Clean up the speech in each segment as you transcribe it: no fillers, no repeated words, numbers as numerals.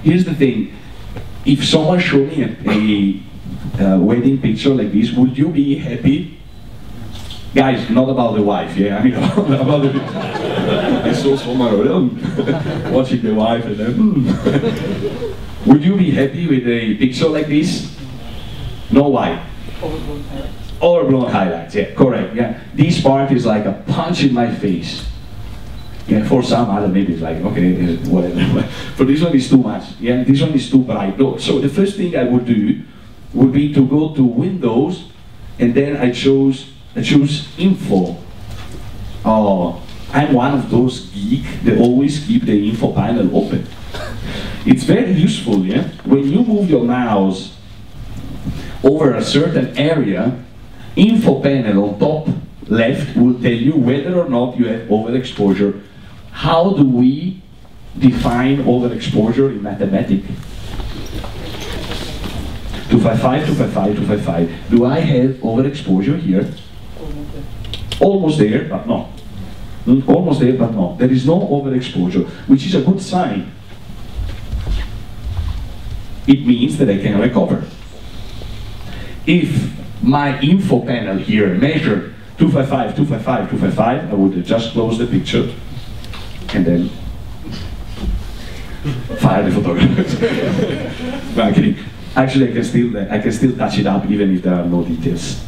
here's the thing. If someone showed me a wedding picture like this, would you be happy? Guys, not about the wife, yeah? I mean, about the picture. I saw someone watching the wife and then, Would you be happy with a picture like this? No, why? Overblown highlights. Overblown highlights, yeah, correct, yeah. This part is like a punch in my face. Yeah, for some other maybe it's like, okay, whatever. For this one is too much, yeah, this one is too bright. No, so the first thing I would do would be to go to Windows, and then I choose Info. Oh, I'm one of those geeks that always keep the info panel open. It's very useful, yeah? When you move your mouse over a certain area, info panel on top left will tell you whether or not you have overexposure. How do we define overexposure in mathematics? 255, 255, 255. Do I have overexposure here? Almost there, but no. Almost there, but no. There is no overexposure, which is a good sign. It means that I can recover. If my info panel here measured 255, 255, 255, I would just close the picture and then fire the photographer. No, I'm kidding. Actually, I can still touch it up even if there are no details.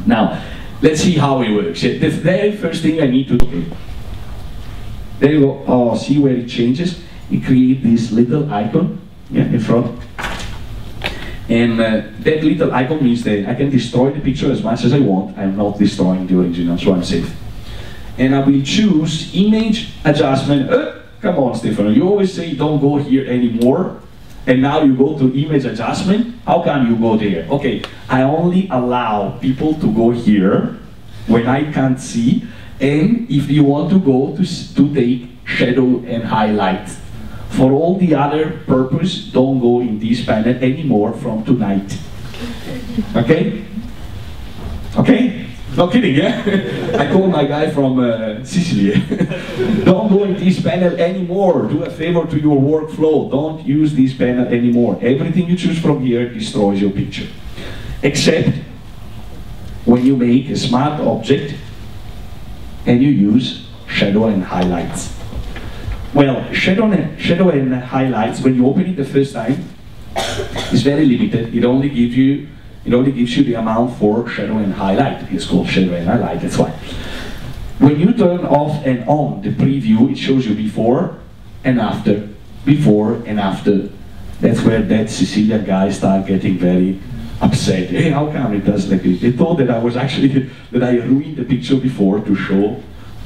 Now, let's see how it works. The very first thing I need to do, there you go. Oh, see where it changes? It creates this little icon, yeah, in front. And that little icon means that I can destroy the picture as much as I want. I'm not destroying the original, so I'm safe. And I will choose image adjustment. Come on, Stefano, you always say don't go here anymore. And now you go to image adjustment. How come you go there? Okay, I only allow people to go here when I can't see. And if you want to go to take shadow and highlight. For all the other purpose, don't go in this panel anymore from tonight. Okay? Okay? No kidding, yeah? I called my guy from Sicily. Don't go in this panel anymore. Do a favor to your workflow. Don't use this panel anymore. Everything you choose from here destroys your picture. Except when you make a smart object and you use shadow and highlights. Well, shadow and highlights, when you open it the first time, is very limited. It only gives you the amount for shadow and highlight. It's called shadow and highlight, that's why. When you turn off and on the preview, it shows you before and after. Before and after. That's where that Sicilian guy started getting very upset. Hey, how come it does like this? They thought that I was actually, that I ruined the picture before to show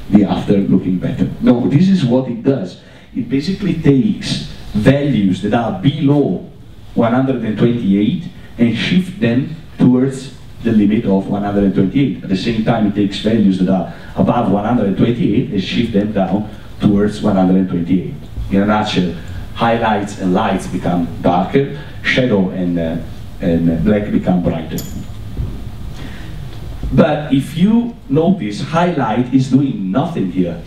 the after looking better. No, this is what it does. It basically takes values that are below 128 and shift them towards the limit of 128. At the same time, it takes values that are above 128 and shift them down towards 128. In a nutshell, highlights and lights become darker, shadow and black become brighter. But if you notice, highlight is doing nothing here.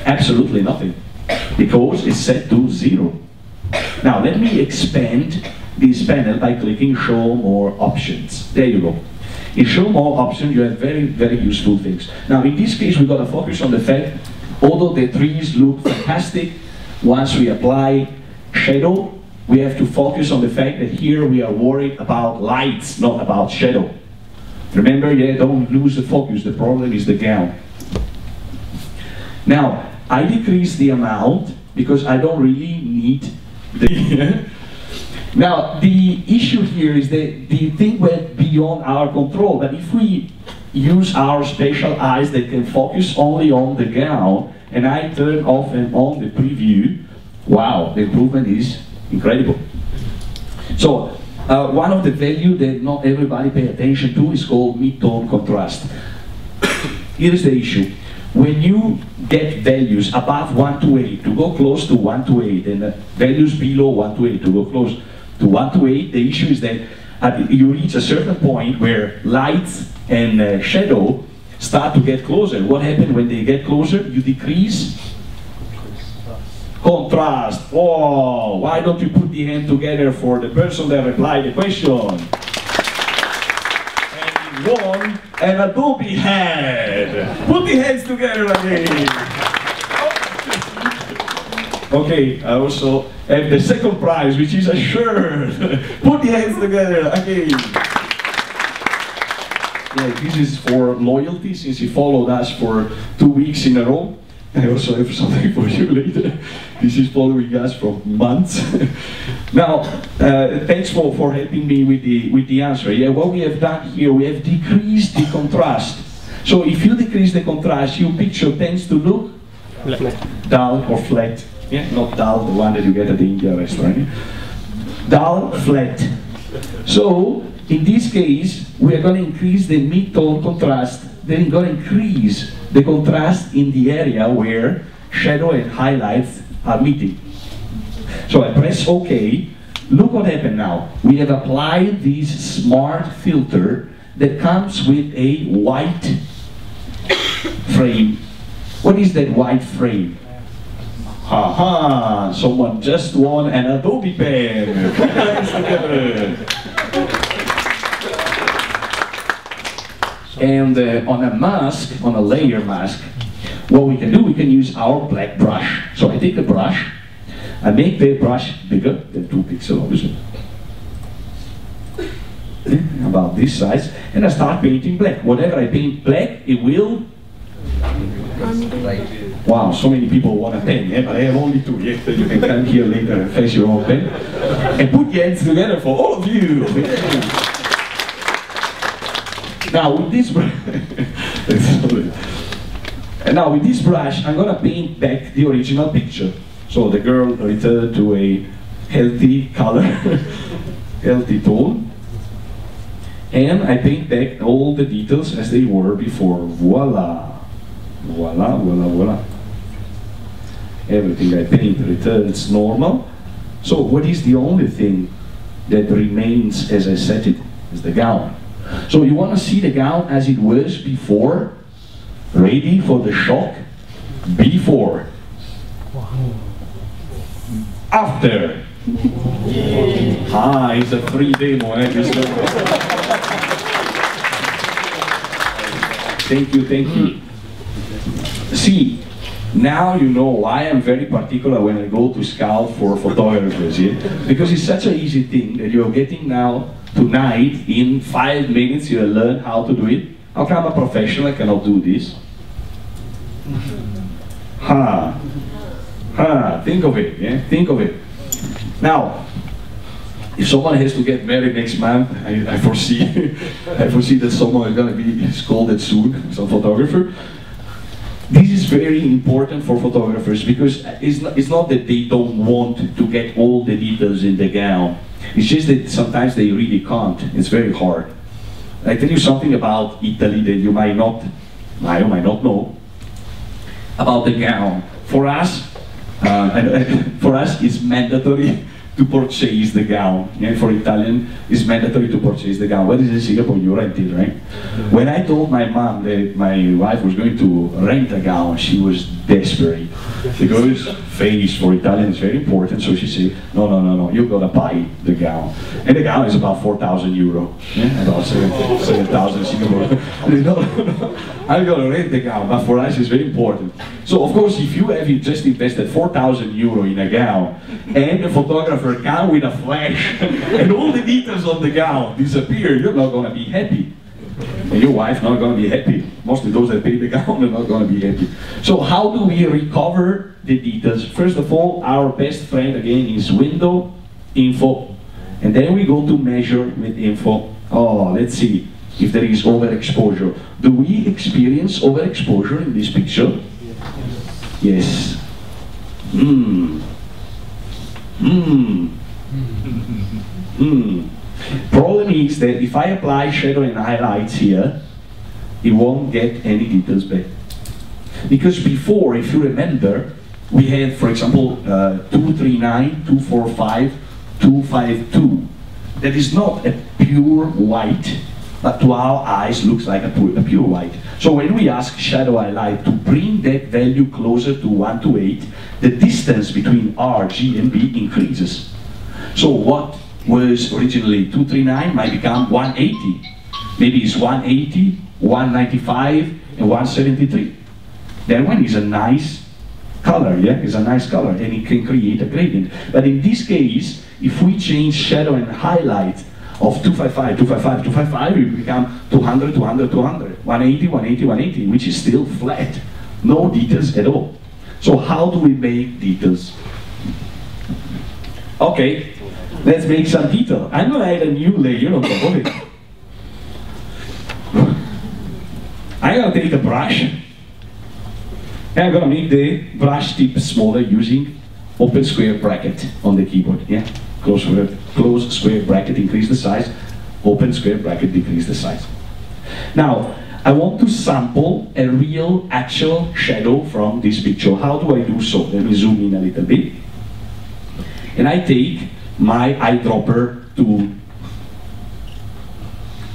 Absolutely nothing. Because it's set to 0. Now let me expand this panel by clicking show more options. There you go. In show more options you have very, very useful things. Now in this case we've got to focus on the fact, although the trees look fantastic, once we apply shadow, we have to focus on the fact that here we are worried about lights, not about shadow. Remember, yeah, don't lose the focus, the problem is the gown. Now, I decrease the amount because I don't really need the... Now, the issue here is that the thing went beyond our control, but if we use our special eyes that can focus only on the gown, and I turn off and on the preview, wow, the improvement is incredible. So, one of the values that not everybody pay attention to is called mid-tone contrast. Here's the issue. When you get values above 128, to go close to 128, and values below 128, to go close to 128, the issue is that you reach a certain point where lights and shadow start to get closer. What happens when they get closer? You decrease contrast. Oh, why don't you put the hand together for the person that replied the question? And won an Adobe hand. Put the hands together again. Okay, I also have the second prize, which is a shirt. Put the hands together again. Yeah, this is for loyalty, since you followed us for 2 weeks in a row. I also have something for you later. This is following us for months. Now, thanks for helping me with the answer. Yeah, what we have done here, we have decreased the contrast. So if you decrease the contrast, your picture tends to look dull or flat. Yeah, not dull, the one that you get at the India restaurant. Dull, flat. So in this case, we are going to increase the mid-tone contrast. Then we're going to increase the contrast in the area where shadow and highlights are meeting. So I press OK. Look what happened now. We have applied this smart filter that comes with a white frame. What is that white frame? Haha, someone just won an Adobe pen. And on a mask, on a layer mask, what we can do, we can use our black brush. So I take the brush, I make the brush bigger than 2 pixels, obviously. About this size, and I start painting black. Whatever I paint black, it will. Wow, so many people want a pen, yeah, but I have only 2, yeah, so you can come here later and fetch your own pen. And put your hands together for all of you. Now with this brush, now with this brush, I'm gonna paint back the original picture. So the girl returned to a healthy color, healthy tone. And I paint back all the details as they were before. Voila. Voila, voila, voila. Everything I paint returns normal. So what is the only thing that remains as I set it? Is the gown. So you want to see the gown as it was before, ready for the shock, before, after. Ah, it's a free demo, eh? Thank you, thank you. See, now you know why I'm very particular when I go to scout for photographers, yeah? Because it's such an easy thing that you're getting now tonight. In 5 minutes you'll learn how to do it. How come a professional cannot do this? Think of it, yeah? Think of it. Now, if someone has to get married next month, I foresee I foresee that someone is going to be scolded soon, some photographer. This is very important for photographers because it's not that they don't want to get all the details in the gown. It's just that sometimes they really can't. It's very hard. I tell you something about Italy that you might not know about the gown. For us, it's mandatory to purchase the gown. Yeah, for Italian, it's mandatory to purchase the gown. What is it in Singapore? You rent it, right? When I told my mom that my wife was going to rent a gown, she was desperate. Because face for Italian is very important, so she said, no, you gotta buy the gown. And the gown is about 4,000 euro. Yeah, about 7,000 Singapore. No, I'm gonna rent the gown, but for us it's very important. So of course, if you have just invested 4,000 euro in a gown, and the photographer comes with a flash, and all the details of the gown disappear, you're not gonna be happy. And your wife not going to be happy. Mostly those that pay the gown are not going to be happy. So how do we recover the details? First of all, our best friend again is window, info. And then we go to measure with info. Oh, let's see if there is overexposure. Do we experience overexposure in this picture? Yes. Problem is that if I apply shadow and highlights here, it won't get any details back. Because before, if you remember, we had, for example, 239, 245, 252. That is not a pure white, but to our eyes looks like a pure white. So when we ask shadow highlight to bring that value closer to 1 to 8, the distance between R, G, and B increases. So what was originally 239 might become 180. Maybe it's 180, 195, and 173. That one is a nice color, yeah? It's a nice color, and it can create a gradient. But in this case, if we change shadow and highlight of 255, 255, 255, it will become 200, 200, 200, 180, 180, 180, which is still flat. No details at all. So how do we make details? Okay, let's make some detail. I'm going to add a new layer on top of it. I'm going to take a brush, and I'm going to make the brush tip smaller using open square bracket on the keyboard. Yeah, close square bracket, increase the size. Open square bracket, decrease the size. Now, I want to sample a real, actual shadow from this picture. How do I do so? Let me zoom in a little bit. And I take my eyedropper tool.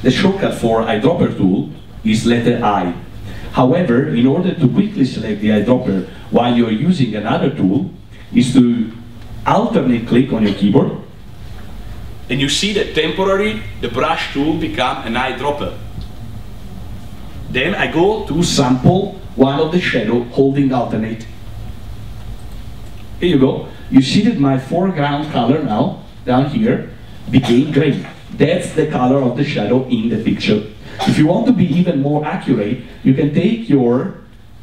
The shortcut for eyedropper tool is letter I. However, in order to quickly select the eyedropper while you're using another tool, is to alternate click on your keyboard. And you see that temporarily the brush tool become an eyedropper. Then I go to sample one of the shadow holding alternate. Here you go. You see that my foreground color now, down here, became gray. That's the color of the shadow in the picture. If you want to be even more accurate, you can take your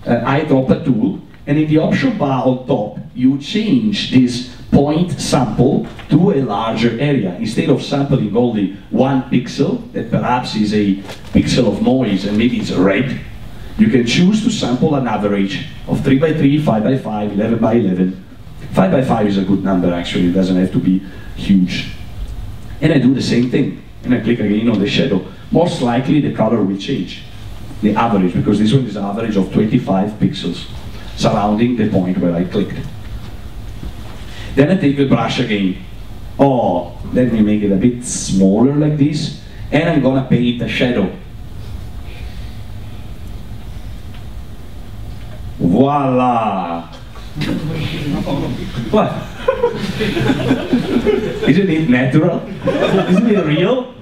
eyedropper tool, and in the option bar on top, you change this point sample to a larger area. Instead of sampling only one pixel, that perhaps is a pixel of noise and maybe it's red, you can choose to sample an average of 3 by 3, 5 by 5, 11 by 11. 5 by 5 is a good number actually, it doesn't have to be huge. And I do the same thing, and I click again on the shadow. Most likely the color will change, the average, because this one is an average of 25 pixels surrounding the point where I clicked. Then I take the brush again. Oh, let me make it a bit smaller like this, and I'm gonna paint a shadow. Voila! What? Isn't it natural? Isn't it real?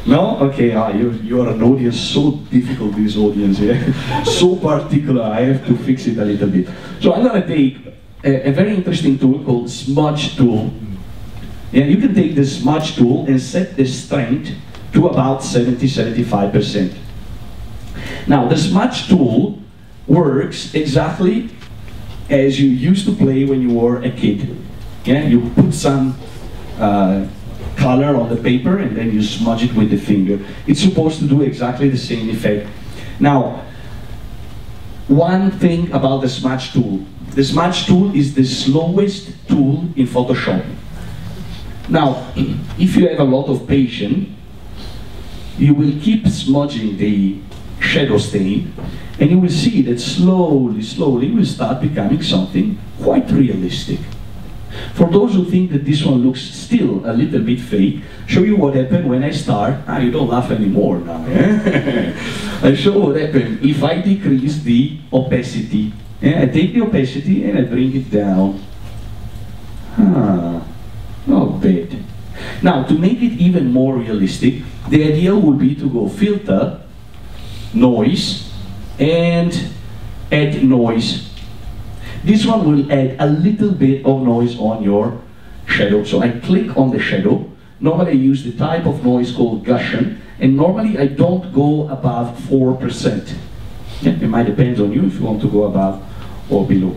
No? Okay, you are an audience, so difficult, this audience here. So particular, I have to fix it a little bit. So I'm gonna take a very interesting tool called smudge tool. And you can take the smudge tool and set the strength to about 70–75%. Now the smudge tool works exactly as you used to play when you were a kid. Yeah, you put some color on the paper and then you smudge it with the finger. It's supposed to do exactly the same effect. Now, one thing about the smudge tool. The smudge tool is the slowest tool in Photoshop. Now, if you have a lot of patience, you will keep smudging the shadow stain, and you will see that slowly, slowly will start becoming something quite realistic. For those who think that this one looks still a little bit fake, show you what happened when I start. You don't laugh anymore now. Eh? I'll show what happened if I decrease the opacity. I take the opacity and I bring it down. Not bad. Now, to make it even more realistic, the idea would be to go filter, noise, and add noise. This one will add a little bit of noise on your shadow. So I click on the shadow. Normally I use the type of noise called Gaussian, and normally I don't go above 4%. Yeah, it might depend on you if you want to go above or below.